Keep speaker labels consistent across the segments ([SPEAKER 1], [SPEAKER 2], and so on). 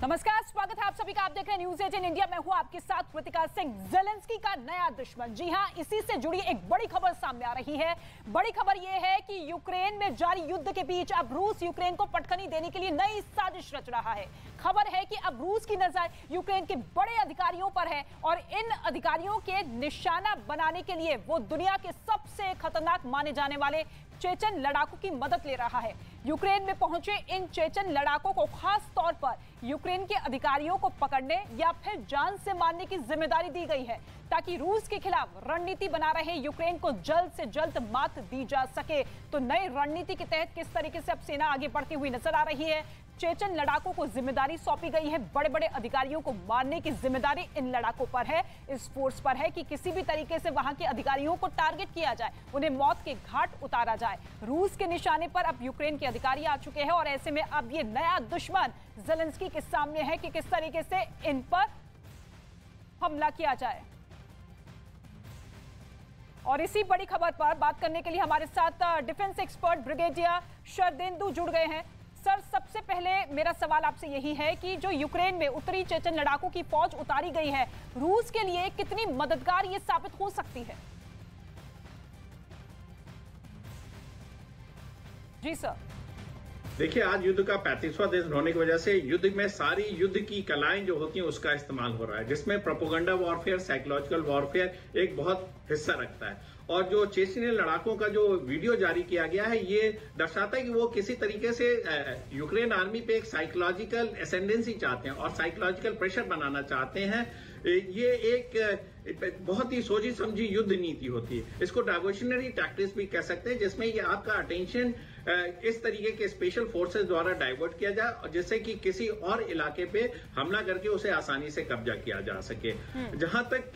[SPEAKER 1] नमस्कार, स्वागत है आप सभी का। आप देख रहे हैं न्यूज़ 18 इंडिया। मैं हूं आपके साथ कृतिका सिंह। ज़ेलेंस्की का नया दुश्मन, जी हां, इसी से जुड़ी एक बड़ी खबर सामने आ रही है। बड़ी खबर यह है कि यूक्रेन में जारी युद्ध के बीच अब रूस यूक्रेन को पटखनी देने के लिए नई साजिश रच रहा है। खबर है कि अब रूस की नजर यूक्रेन के बड़े अधिकारियों पर है और इन अधिकारियों के निशाना बनाने के लिए वो दुनिया के सबसे खतरनाक माने जाने वाले चेचन लड़ाकों की मदद ले रहा है। यूक्रेन में पहुंचे इन चेचन लड़ाकों को खास तौर पर यूक्रेन के अधिकारियों को पकड़ने या फिर जान से मारने की जिम्मेदारी दी गई है, ताकि रूस के खिलाफ रणनीति बना रहे यूक्रेन को जल्द से जल्द मात दी जा सके। तो नई रणनीति के तहत किस तरीके से अब सेना आगे बढ़ती हुई नजर आ रही है। चेचन लड़ाकों को जिम्मेदारी सौंपी गई है। बड़े बड़े अधिकारियों को मारने की जिम्मेदारी इन लड़ाकों पर है, इस फोर्स पर है कि किसी भी तरीके से वहां के अधिकारियों को टारगेट किया जाए, उन्हें मौत के घाट उतारा जाए। रूस के निशाने पर अब यूक्रेन के अधिकारी आ चुके हैं और ऐसे में अब ये नया दुश्मन ज़ेलेंस्की के सामने है कि किस तरीके से इन पर हमला किया जाए। और इसी बड़ी खबर पर बात करने के लिए हमारे साथ डिफेंस एक्सपर्ट ब्रिगेडियर शरदेंदु जुड़ गए हैं। सर, सबसे पहले मेरा सवाल आपसे यही है कि जो यूक्रेन में उत्तरी चेचन लड़ाकों की फौज उतारी गई है, रूस के लिए कितनी मददगार ये साबित हो सकती है? जी सर।
[SPEAKER 2] देखिए, आज युद्ध का 35वां दिन होने की वजह से युद्ध में सारी युद्ध की कलाएं जो होती हैं उसका इस्तेमाल हो रहा है, जिसमें प्रोपोगंडा वॉरफेयर, साइकोलॉजिकल वॉरफेयर एक बहुत हिस्सा रखता है। और जो चेचनियन लड़ाकों का जो वीडियो जारी किया गया है, ये दर्शाता है कि वो किसी तरीके से यूक्रेन आर्मी पे एक साइकोलॉजिकल एसेंडेंसी चाहते हैं और साइकोलॉजिकल प्रेशर बनाना चाहते हैं। ये एक बहुत ही सोची समझी युद्ध नीति होती है। इसको डाइवर्शनरी टैक्टिक्स भी कह सकते हैं, जिसमें ये आपका अटेंशन इस तरीके के स्पेशल फोर्सेस द्वारा डाइवर्ट किया जाए और जिससे कि किसी और इलाके पे हमला करके उसे आसानी से कब्जा किया जा सके। जहां तक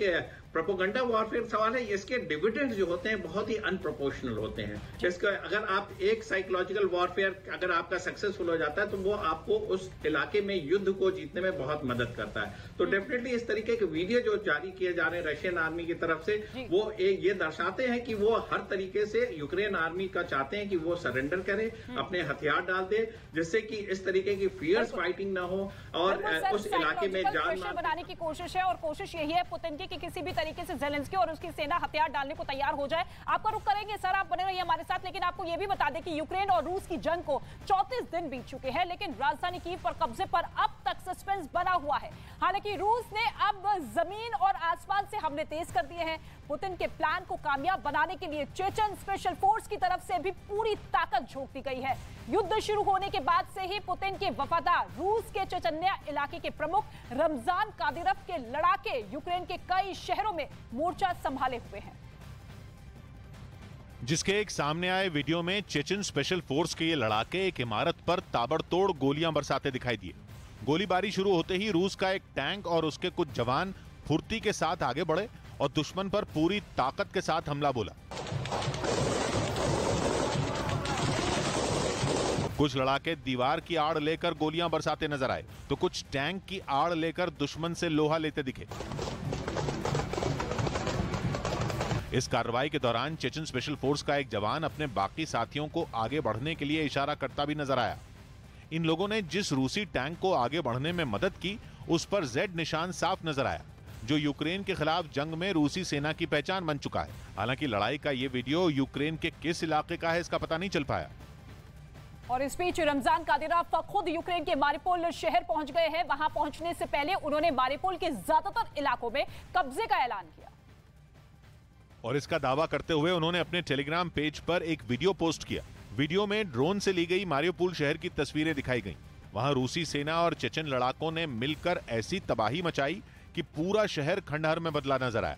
[SPEAKER 2] प्रोपोगंडा वॉरफेयर सवाल है, इसके डिविडेंड्स जो होते हैं बहुत ही अनप्रोपोर्शनल होते हैं। इसका अगर आप एक साइकोलॉजिकल वॉरफेयर अगर आपका सक्सेसफुल हो जाता है तो वो आपको उस इलाके में युद्ध को जीतने में बहुत मदद करता है। तो डेफिनेटली इस तरीके के वीडियो जो जारी किए जा रहे हैं रशियन आर्मी की तरफ से, वो ये दर्शाते हैं कि वो हर तरीके से यूक्रेन आर्मी का चाहते हैं कि वो सरेंडर करे, अपने हथियार डाल दे, जिससे कि इस तरीके की फियर्स फाइटिंग ना हो और उस इलाके में जान
[SPEAKER 1] बनाने की कोशिश है। और कोशिश यही है पुतिन की कि किसी भी तरीके से ज़ेलेंस्की और उसकी सेना हथियार डालने को तैयार हो जाए। आपका रुख करेंगे सर, आप बने रहिए हमारे साथ। लेकिन आपको यह भी बता दें कि यूक्रेन और रूस की जंग को 34 दिन बीत चुके हैं, लेकिन राजधानी कीव पर कब्जे पर अब तक सस्पेंस बना हुआ है। हालांकि रूस ने अब जमीन और आसमान से हमले तेज कर दिए हैं। पुतिन के प्लान को कामयाब बनाने के लिए चेचन स्पेशल फोर्स की तरफ से भी पूरी ताकत झोंक दी गई है। युद्ध शुरू होने के बाद से ही पुतिन के वफादार रूस के चेचन्या इलाके के प्रमुख रमजान कादिरोव के लड़ाके यूक्रेन के कई शहरों में मोर्चा संभाले हुए हैं।
[SPEAKER 3] जिसके एक सामने आए वीडियो में चेचन स्पेशल फोर्स के ये लड़ाके एक इमारत पर ताबड़तोड़ गोलियां बरसाते दिखाई दिए। गोलीबारी शुरू होते ही रूस का एक टैंक और उसके कुछ जवान फुर्ती के साथ आगे बढ़े और दुश्मन पर पूरी ताकत के साथ हमला बोला। कुछ लड़ाके दीवार की आड़ लेकर गोलियां बरसाते नजर आए तो कुछ टैंक की आड़ लेकर दुश्मन से लोहा लेते दिखे। इस कार्रवाई के दौरान चेचन स्पेशल फोर्स का एक जवान अपने बाकी साथियों को आगे बढ़ने के लिए इशारा करता भी नजर आया। इन लोगों ने जिस रूसी टैंक को आगे बढ़ने में मदद की, उस पर Z निशान साफ नजर आया, जो यूक्रेन के खिलाफ जंग में रूसी सेना की पहचान बन चुका है। हालांकि लड़ाई का ये वीडियो यूक्रेन के किस इलाके का है, इसका पता नहीं चल पाया।
[SPEAKER 1] और इस बीच रमजान कादिरोव खुद यूक्रेन के मारिपोल शहर पहुंच गए हैं। वहां पहुंचने से पहले उन्होंने मारिपोल के ज्यादातर इलाकों में कब्जे का ऐलान किया
[SPEAKER 3] और इसका दावा करते हुए उन्होंने अपने टेलीग्राम पेज पर एक वीडियो पोस्ट किया। वीडियो में ड्रोन से ली गई मारियोपोल शहर की तस्वीरें दिखाई गईं। वहां रूसी सेना और चेचन लड़ाकों ने मिलकर ऐसी तबाही मचाई कि पूरा शहर खंडहर में बदला नजर आया।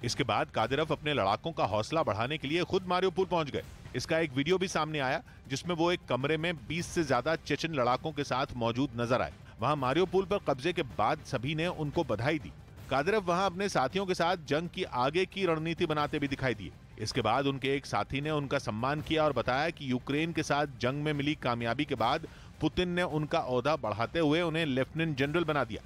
[SPEAKER 3] इसके बाद कादिरोव अपने लड़ाकों का हौसला बढ़ाने के लिए खुद मारियोपोल पहुंच गए। इसका एक वीडियो भी सामने आया जिसमें वो एक कमरे में 20 से ज्यादा चेचन लड़ाकों के साथ मौजूद नजर आए। वहां मारियोपोल पर कब्जे के बाद सभी ने उनको बधाई दी। कादिरोव वहां अपने साथियों के साथ जंग की आगे की रणनीति बनाते भी दिखाई दिए। इसके बाद उनके एक साथी ने उनका सम्मान किया और बताया कि यूक्रेन के साथ जंग में मिली कामयाबी के बाद पुतिन ने उनका ओहदा बढ़ाते हुए उन्हें लेफ्टिनेंट जनरल बना दिया।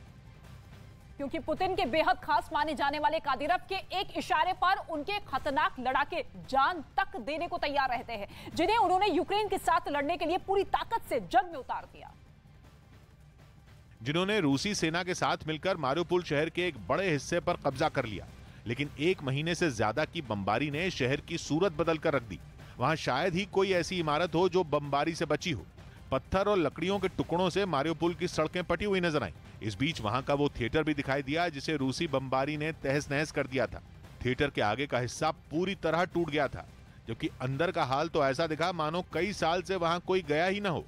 [SPEAKER 1] क्योंकि पुतिन के बेहद खास माने जाने वाले कादिरोव के एक इशारे पर उनके खतरनाक लड़ाके जान तक देने को तैयार रहते हैं, जिन्हें उन्होंने यूक्रेन के साथ लड़ने के लिए पूरी ताकत से जंग में उतार दिया।
[SPEAKER 3] जिन्होंने रूसी सेना के साथ मिलकर मारियोपोल शहर के एक बड़े हिस्से पर कब्जा कर लिया। लेकिन 1 महीने से ज्यादा की बमबारी ने शहर की सूरत बदल कर रख दी। वहां शायद ही कोई ऐसी इमारत हो जो बमबारी से बची हो। पत्थर और लकड़ियों के टुकड़ों से मारियोपोल की सड़कें पटी हुई नजर आईं। इस बीच वहां का वो थिएटर भी दिखाई दिया जिसे रूसी बमबारी ने तहस नहस कर दिया था। थिएटर के आगे का हिस्सा पूरी तरह टूट गया था, जबकि अंदर का हाल तो ऐसा दिखा मानो कई साल से वहां कोई गया ही न हो।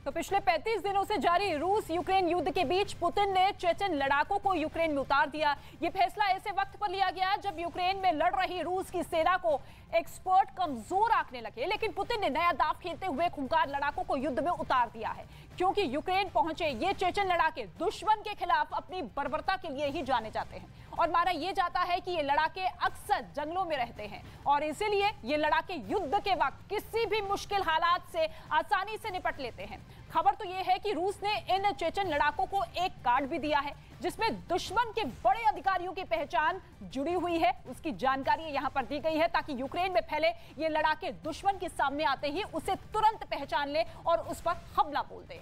[SPEAKER 1] तो पिछले 35 दिनों से जारी रूस यूक्रेन युद्ध के बीच पुतिन ने चेचन लड़ाकों को यूक्रेन में उतार दिया। ये फैसला ऐसे वक्त पर लिया गया जब यूक्रेन में लड़ रही रूस की सेना को एक्सपर्ट कमजोर आंकने लगे। लेकिन पुतिन ने नया दांव खेलते हुए खूंखार लड़ाकों को युद्ध में उतार दिया है, क्योंकि यूक्रेन पहुंचे ये चेचन लड़ाके दुश्मन के खिलाफ अपनी बर्बरता के लिए ही जाने जाते हैं और माना यह जाता है कि ये लड़ाके अक्सर जंगलों में रहते हैं और इसीलिए ये लड़ाके युद्ध के वक्त किसी भी मुश्किल हालात से आसानी से निपट लेते हैं। खबर तो यह है कि रूस ने इन चेचन लड़ाकों को एक कार्ड भी दिया है जिसमें दुश्मन के बड़े अधिकारियों की पहचान जुड़ी हुई है। उसकी जानकारी यहां पर दी गई है ताकि यूक्रेन में फैले ये लड़ाके दुश्मन के सामने आते ही उसे तुरंत पहचान ले और उस पर हमला बोल दे।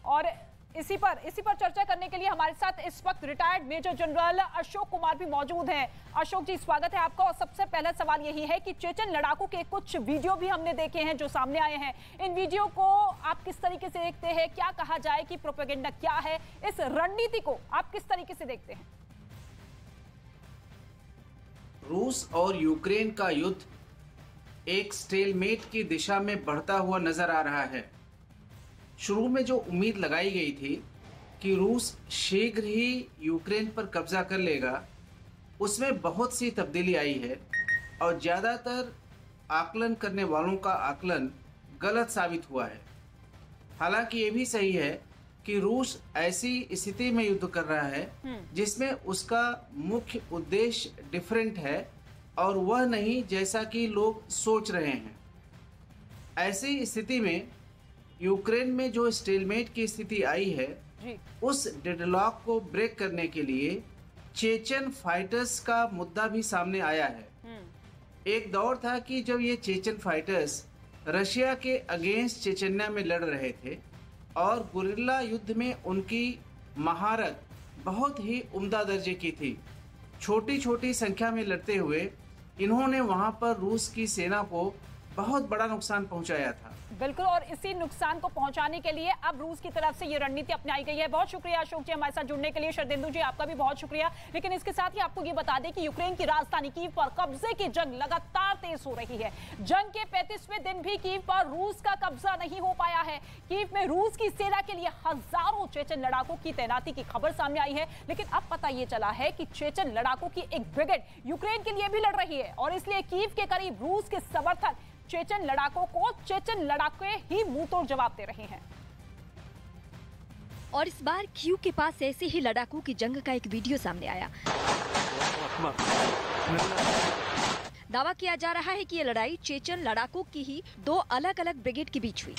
[SPEAKER 1] और इसी पर चर्चा करने के लिए हमारे साथ इस वक्त retired major general Ashok Kumar भी मौजूद हैं। अशोक जी, स्वागत है आपका। और सबसे पहला सवाल यही है कि चेचन लड़ाकों के कुछ वीडियो भी हमने देखे हैं जो सामने आए हैं। इन वीडियो को आप किस तरीके से देखते हैं? क्या कहा जाए कि प्रोपेगेंडा क्या है? इस रणनीति को आप किस तरीके से देखते हैं?
[SPEAKER 4] रूस और यूक्रेन का युद्ध एक स्टेलमेट की दिशा में बढ़ता हुआ नजर आ रहा है। शुरू में जो उम्मीद लगाई गई थी कि रूस शीघ्र ही यूक्रेन पर कब्जा कर लेगा, उसमें बहुत सी तब्दीली आई है और ज़्यादातर आकलन करने वालों का आकलन गलत साबित हुआ है। हालांकि ये भी सही है कि रूस ऐसी स्थिति में युद्ध कर रहा है जिसमें उसका मुख्य उद्देश्य डिफरेंट है और वह नहीं जैसा कि लोग सोच रहे हैं। ऐसी स्थिति में यूक्रेन में जो स्टेलमेट की स्थिति आई है उस डेडलॉक को ब्रेक करने के लिए चेचन फाइटर्स का मुद्दा भी सामने आया है। एक दौर था कि जब ये चेचन फाइटर्स रशिया के अगेंस्ट चेचन्या में लड़ रहे थे और गुरिल्ला युद्ध में उनकी महारत बहुत ही उम्दा दर्जे की थी। छोटी छोटी संख्या में लड़ते हुए इन्होंने वहां पर रूस की सेना को बहुत बड़ा नुकसान पहुंचाया था।
[SPEAKER 1] बिल्कुल, और इसी नुकसान को पहुंचाने के लिए अब रूस की तरफ से ये रणनीति अपनाई गई है। बहुत शुक्रिया अशोक जी हमारे साथ जुड़ने के लिए। शरदेंदु जी आपका भी बहुत शुक्रिया। लेकिन इसके साथ ही आपको ये बता दें कि यूक्रेन की राजधानी कीव पर कब्जे की जंग लगातार तेज हो रही है। जंग के 35वें दिन भी कीव पर रूस का कब्जा नहीं हो पाया है। कीव में रूस की सेना के लिए हजारों चेचन लड़ाकों की तैनाती की खबर सामने आई है। लेकिन अब पता ये चला है कि चेचन लड़ाकों की एक ब्रिगेड यूक्रेन के लिए भी लड़ रही है और इसलिए कीव के करीब रूस के समर्थक चेचन लड़ाकों को चेचन लड़ाके ही मुंहतोड़ जवाब दे रहे हैं।
[SPEAKER 5] और इस बार कीव के पास ऐसे ही लड़ाकों की जंग का एक वीडियो सामने आया। दावा किया जा रहा है कि ये लड़ाई चेचन लड़ाकों की ही 2 अलग अलग ब्रिगेड के बीच हुई।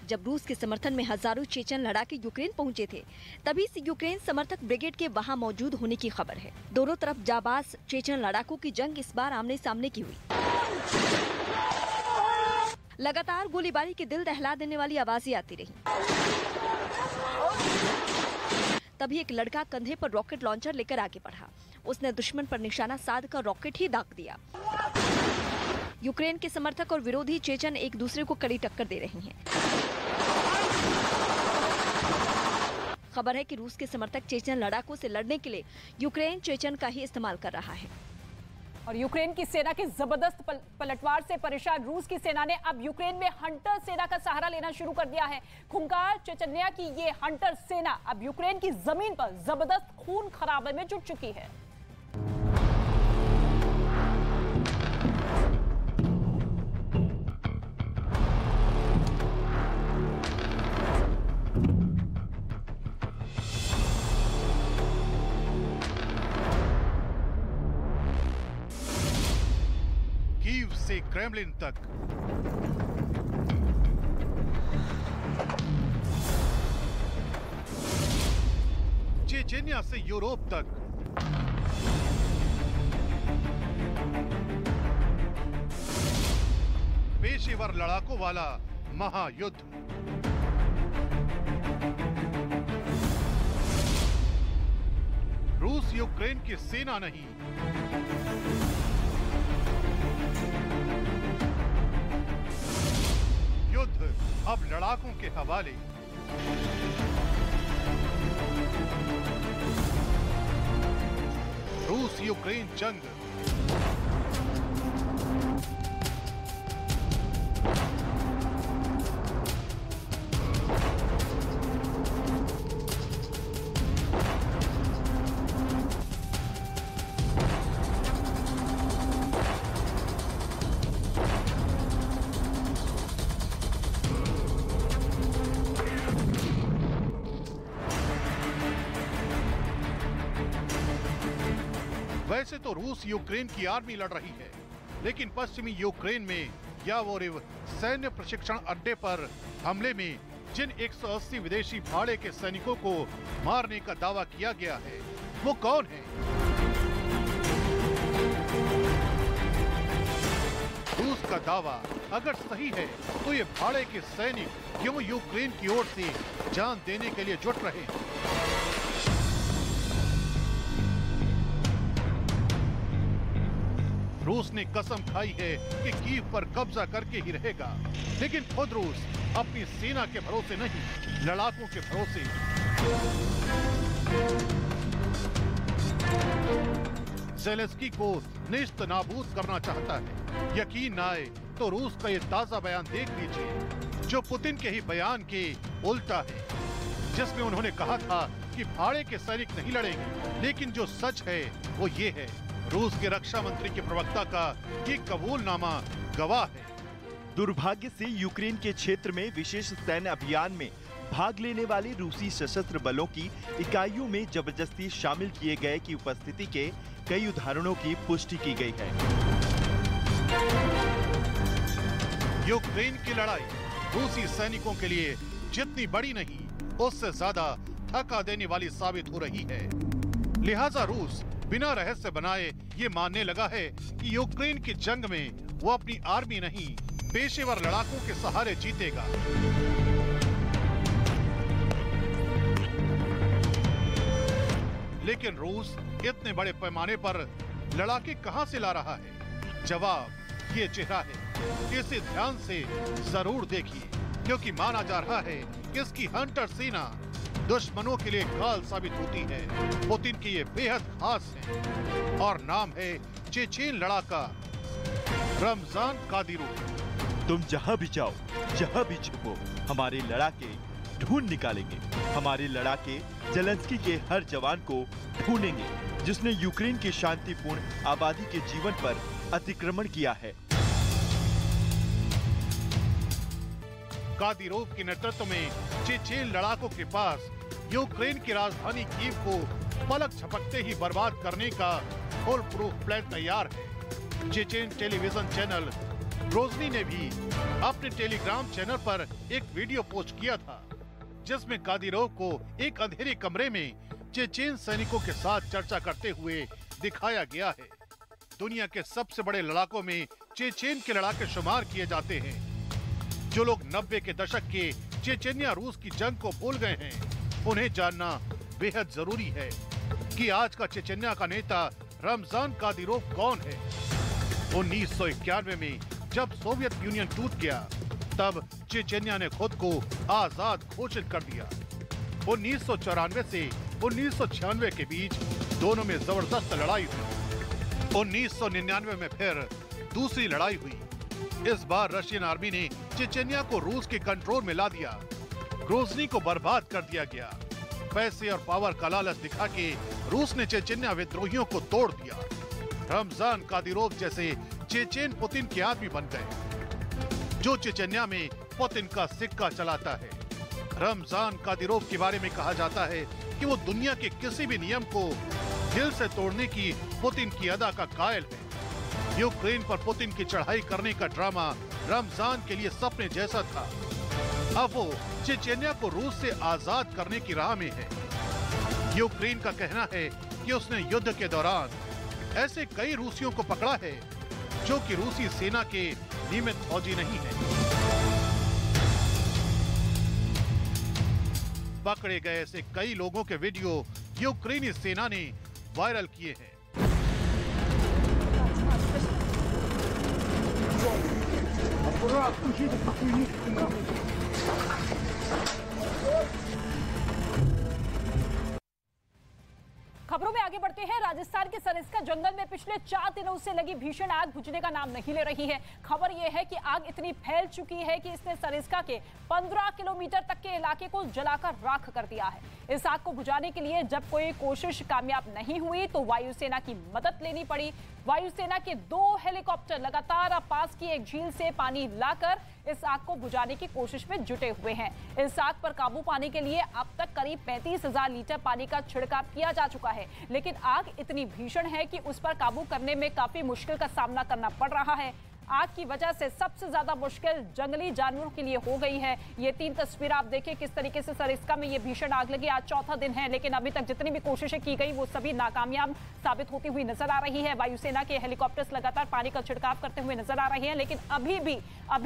[SPEAKER 5] जब रूस के समर्थन में हजारों चेचन लड़ाके यूक्रेन पहुंचे थे, तभी से यूक्रेन समर्थक ब्रिगेड के वहां मौजूद होने की खबर है। दोनों तरफ जाबाज चेचन लड़ाकों की जंग इस बार आमने सामने की हुई। लगातार गोलीबारी के दिल दहला देने वाली आवाजें आती रही। तभी एक लड़का कंधे पर रॉकेट लॉन्चर लेकर आगे बढ़ा। उसने दुश्मन पर निशाना साध कर रॉकेट ही दाग दिया। यूक्रेन के समर्थक और विरोधी चेचन एक दूसरे को कड़ी टक्कर दे रहे हैं। खबर है कि रूस के समर्थक चेचन लड़ाकों से लड़ने के लिए यूक्रेन चेचन का ही इस्तेमाल कर रहा है।
[SPEAKER 1] और यूक्रेन की सेना के जबरदस्त पलटवार से परेशान रूस की सेना ने अब यूक्रेन में हंटर सेना का सहारा लेना शुरू कर दिया है। खूंखार चेचन्या की ये हंटर सेना अब यूक्रेन की जमीन पर जबरदस्त खून खराबे में जुट चुकी है।
[SPEAKER 6] कीव से क्रेमलिन तक चेचन्या से यूरोप तक पेशेवर लड़ाकों वाला महायुद्ध। रूस यूक्रेन की सेना नहीं, युद्ध अब लड़ाकों के हवाले। रूस यूक्रेन जंग वैसे तो रूस यूक्रेन की आर्मी लड़ रही है, लेकिन पश्चिमी यूक्रेन में यावोरिव सैन्य प्रशिक्षण अड्डे पर हमले में जिन 180 विदेशी भाड़े के सैनिकों को मारने का दावा किया गया है, वो कौन है? रूस का दावा अगर सही है तो ये भाड़े के सैनिक क्यों यूक्रेन की ओर से जान देने के लिए जुट रहे हैं? रूस ने कसम खाई है कि कीव पर कब्जा करके ही रहेगा, लेकिन खुद रूस अपनी सेना के भरोसे नहीं, लड़ाकों के भरोसे। ज़ेलेंस्की को नेस्त नाबूद करना चाहता है। यकीन न आए तो रूस का ये ताजा बयान देख लीजिए, जो पुतिन के ही बयान के उल्टा है, जिसमें उन्होंने कहा था कि भाड़े के सैनिक नहीं लड़ेंगे, लेकिन जो सच है वो ये है। रूस के रक्षा मंत्री के प्रवक्ता का ये कबूलनामा गवाह है।
[SPEAKER 7] दुर्भाग्य से यूक्रेन के क्षेत्र में विशेष सैन्य अभियान में भाग लेने वाले रूसी सशस्त्र बलों की इकाइयों में जबरदस्ती शामिल किए गए की उपस्थिति के कई उदाहरणों की पुष्टि की गई है।
[SPEAKER 6] यूक्रेन की लड़ाई रूसी सैनिकों के लिए जितनी बड़ी नहीं, उससे ज्यादा थका देने वाली साबित हो रही है। लिहाजा रूस बिना रहस्य बनाए ये मानने लगा है कि यूक्रेन की जंग में वो अपनी आर्मी नहीं, पेशेवर लड़ाकों के सहारे जीतेगा। लेकिन रूस इतने बड़े पैमाने पर लड़ाके कहां से ला रहा है? जवाब ये चेहरा है। इसे ध्यान से जरूर देखिए, क्योंकि माना जा रहा है कि इसकी हंटर सेना दुश्मनों के लिए काल साबित होती है। पुतिन की ये बेहद खास है और नाम है चेचेन लड़ाका रमजान कादिरोव।
[SPEAKER 7] तुम जहां भी जाओ, जहां भी छुपो, हमारे लड़ाके ढूंढ निकालेंगे। हमारे लड़ाके ज़ेलेंस्की के हर जवान को ढूंढेंगे जिसने यूक्रेन की शांतिपूर्ण आबादी के जीवन पर अतिक्रमण किया है।
[SPEAKER 6] कादिरोव के नेतृत्व में चेचेन लड़ाकों के पास यूक्रेन की राजधानी कीव को पलक झपकते ही बर्बाद करने का फुल प्रूफ प्लान तैयार है। चेचेन टेलीविजन चैनल ग्रोजनी ने भी अपने टेलीग्राम चैनल पर एक वीडियो पोस्ट किया था, जिसमें कादिरोव को एक अंधेरे कमरे में चेचेन सैनिकों के साथ चर्चा करते हुए दिखाया गया है। दुनिया के सबसे बड़े लड़ाकों में चेचेन के लड़ाके शुमार किए जाते हैं। जो लोग 90 के दशक के चेचेनिया रूस की जंग को भूल गए हैं, उन्हें जानना बेहद जरूरी है कि आज का चेचेनिया का नेता रमजान कादिरोव कौन है। 1991 में जब सोवियत यूनियन टूट गया, तब चेचेनिया ने खुद को आजाद घोषित कर दिया। 1994 से 1996 के बीच दोनों में जबरदस्त लड़ाई हुई। 1999 में फिर दूसरी लड़ाई हुई। इस बार रशियन आर्मी ने चेचेनिया को रूस के कंट्रोल में ला दिया। ग्रोजनी को बर्बाद कर दिया गया। पैसे और पावर का लालच दिखा के रूस ने चेचेनिया विद्रोहियों को तोड़ दिया। रमजान कादिरोव जैसे चेचेन पुतिन के आदमी बन गए, जो चेचेनिया में पुतिन का सिक्का चलाता है। रमजान कादिरोव के बारे में कहा जाता है कि वो दुनिया के किसी भी नियम को दिल से तोड़ने की पुतिन की अदा का कायल है। यूक्रेन पर पुतिन की चढ़ाई करने का ड्रामा रमजान के लिए सपने जैसा था। अब वो चेचेनिया को रूस से आजाद करने की राह में है। यूक्रेन का कहना है कि उसने युद्ध के दौरान ऐसे कई रूसियों को पकड़ा है जो कि रूसी सेना के नियमित फौजी नहीं है। पकड़े गए ऐसे कई लोगों के वीडियो यूक्रेनी सेना ने वायरल किए हैं।
[SPEAKER 1] खबरों में आगे बढ़ते हैं। राजस्थान के सरिस्का जंगल में पिछले 4 दिनों से लगी भीषण आग बुझने का नाम नहीं ले रही है। खबर यह है कि आग इतनी फैल चुकी है कि इसने सरिस्का के 15 किलोमीटर तक के इलाके को जलाकर राख कर दिया है। इस आग को बुझाने के लिए जब कोई कोशिश कामयाब नहीं हुई तो वायुसेना की मदद लेनी पड़ी। वायुसेना के 2 हेलीकॉप्टर लगातार पास की एक झील से पानी लाकर इस आग को बुझाने की कोशिश में जुटे हुए हैं। इस आग पर काबू पाने के लिए अब तक करीब 35,000 लीटर पानी का छिड़काव किया जा चुका है, लेकिन आग इतनी भीषण है कि उस पर काबू करने में काफी मुश्किल का सामना करना पड़ रहा है। आग की वजह से सबसे ज्यादा मुश्किल जंगली जानवरों के लिए हो गई है। ये 3 तस्वीर आप देखिए किस तरीके से सरिस्का में ये भीषण आग लगी। आज चौथा दिन है, लेकिन अभी तक जितनी भी कोशिशें की गई वो सभी नाकामयाब साबित होती हुई नजर आ रही है। वायुसेना के हेलीकॉप्टर्स लगातार पानी का छिड़काव करते हुए नजर आ रहे हैं, लेकिन अभी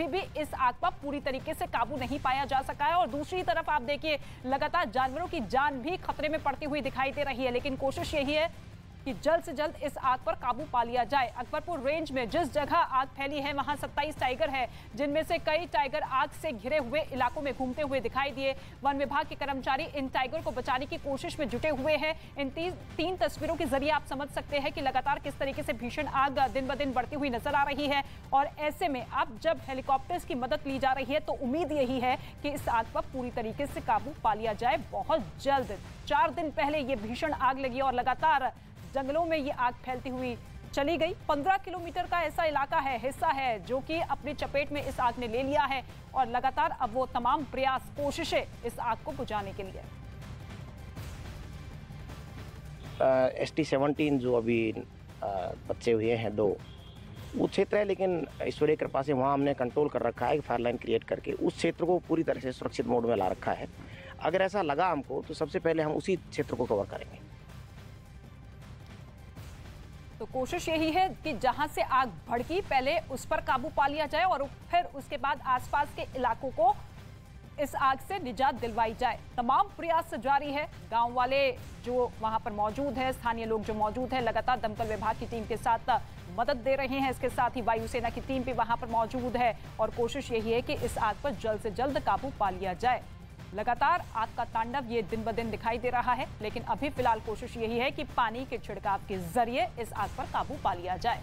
[SPEAKER 1] भी इस आग पर पूरी तरीके से काबू नहीं पाया जा सका है। और दूसरी तरफ आप देखिए लगातार जानवरों की जान भी खतरे में पड़ती हुई दिखाई दे रही है, लेकिन कोशिश यही है कि जल्द से जल्द इस आग पर काबू पा लिया जाए। अकबरपुर रेंज में जिस जगह आग फैली है वहां 27 टाइगर है, जिनमें से कई टाइगर आग से घिरे हुए इलाकों में घूमते हुए दिखाई दिए। वन विभाग के कर्मचारी इन टाइगर को बचाने की कोशिश में जुटे हुए हैं। इन 3 तस्वीरों के जरिए आप समझ सकते हैं कि लगातार किस तरीके से भीषण आग दिन ब दिन बढ़ती हुई नजर आ रही है। और ऐसे में अब जब हेलीकॉप्टर्स की मदद ली जा रही है तो उम्मीद यही है कि इस आग पर पूरी तरीके से काबू पा लिया जाए बहुत जल्द। 4 दिन पहले ये भीषण आग लगी और लगातार जंगलों में ये आग फैलती हुई चली गई। 15 किलोमीटर का ऐसा इलाका है, हिस्सा है जो कि अपनी चपेट में इस आग ने ले लिया है और लगातार अब वो तमाम प्रयास कोशिशें इस आग को बुझाने के लिए।
[SPEAKER 8] ST-17 जो अभी बच्चे हुए हैं 2 वो क्षेत्र है, लेकिन ईश्वरीय कृपा से वहाँ हमने कंट्रोल कर रखा है, फायर लाइन क्रिएट करके उस क्षेत्र को पूरी तरह से सुरक्षित मोड में ला रखा है। अगर ऐसा लगा हमको तो सबसे पहले हम उसी क्षेत्र को कवर करेंगे।
[SPEAKER 1] तो कोशिश यही है कि जहां से आग भड़की पहले उस पर काबू पा लिया जाए और फिर उसके बाद आसपास के इलाकों को इस आग से निजात दिलवाई जाए। तमाम प्रयास जारी है। गांव वाले जो वहां पर मौजूद है, स्थानीय लोग जो मौजूद है, लगातार दमकल विभाग की टीम के साथ मदद दे रहे हैं। इसके साथ ही वायुसेना की टीम भी वहां पर मौजूद है और कोशिश यही है कि इस आग पर जल्द से जल्द काबू पा लिया जाए। लगातार आग का तांडव ये दिन ब दिन दिखाई दे रहा है, लेकिन अभी फिलहाल कोशिश यही है कि पानी के छिड़काव के जरिए इस आग पर काबू पा लिया जाए।